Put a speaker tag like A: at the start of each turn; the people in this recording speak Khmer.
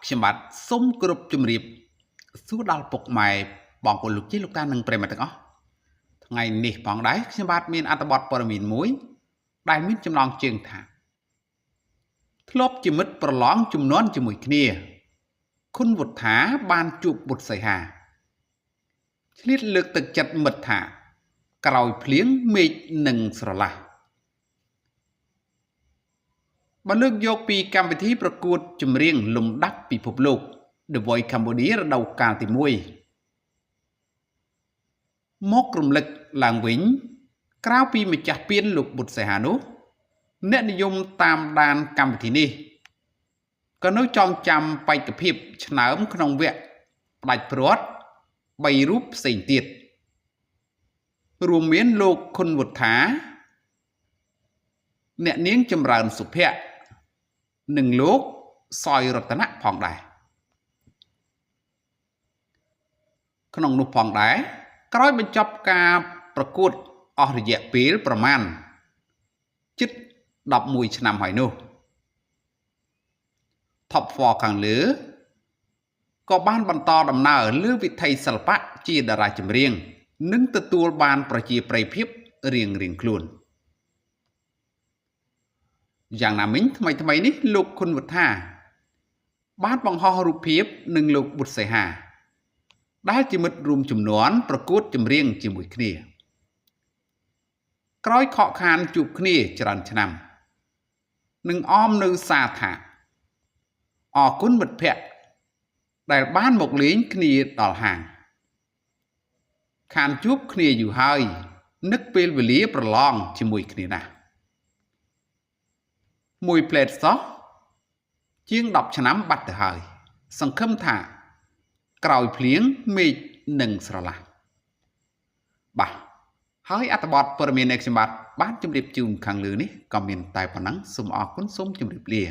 A: ខ្ញុំបាទសូមគោរពជំរាបសួរដល់ពុកម៉ែបងប្អូនលោកជិះលោកតានិងប្រិយមិត្តទាំងអស់ថ្ងៃនេះផងដែរខ្ញុំបាទមានអត្ថបទព័ត៌មានមួយដែលមានចំណងជើងថាធ្លាប់ជាមិត្តប្រឡងជំនាន់ជាមួយគ្នាគុណវុទ្ធាបានជួបបុត្រសីហាឆ្លៀតលើកទឹកចិត្តមិត្តថាក្រោយភ្លៀងមេឃនឹងស្រឡះបើលើកយកពីកម្មវិធីប្រកួតចម្រៀងលំដាប់ពិភពលោក The Voice Cambodia រដូវកាលទី1មករំលឹកឡើងវិញក្រៅពីម្ចាស់ពានលោកបុត្រសីហានោះអ្នកនិយមតាមដានកម្មវិធីនេះក៏នៅចងចាំបេក្ខភាពឆ្នើមក្នុងវគ្គផ្ដាច់ព្រាត់3រូបផ្សេងទៀតរួមមានលោកខុនវុទ្ធាអ្នកនាងចម្រើនសុភ័ក្រនិងលោកសយរតនៈផងដែរក្នុងនោះផងដែរក្រោយបញ្ចប់ការប្រកួតអស់រយៈពេលប្រមាណជិត11ឆ្នាំហើយនោះ Top 4 ខាងលើក៏បានបន្តដំណើរលើវិថីសិល្បៈជាតារាចម្រៀងនិងទទួលបានប្រជាប្រិយភាពរៀងៗខ្លួនយ៉ាងណាមិញថ្មីនេះលោកខុនវុទ្ធាបានបង្ហោះរូបភាពនឹងលោកបុត្រសីហាដែលជាមិត្តរួមជំនាន់ប្រកួតចម្រៀងជាមួយគ្នាក្រោយខកខានជួបគ្នាច្រើនឆ្នាំនឹងអមនៅសារថាអរគុណមិត្តភក្តិដែលបានមកលេងគ្នាដល់ហាងខានជួបគ្នាយូរហើយនឹកពេលវេលាប្រឡងជាមួយគ្នាណាស់មួយផ្លែតសោះជាង10ឆ្នាំបាត់ទៅហើយសង្ឃឹមថាក្រោយភ្លៀងមេឃនឹងស្រឡះបាទហើយអត្ថបទព័ត៌មាននៃខ្ញុំបាទបានជម្រាបជូនខាងលើនេះក៏មានតែប៉ុណ្ណឹងសូមអរគុណសូមជម្រាបលា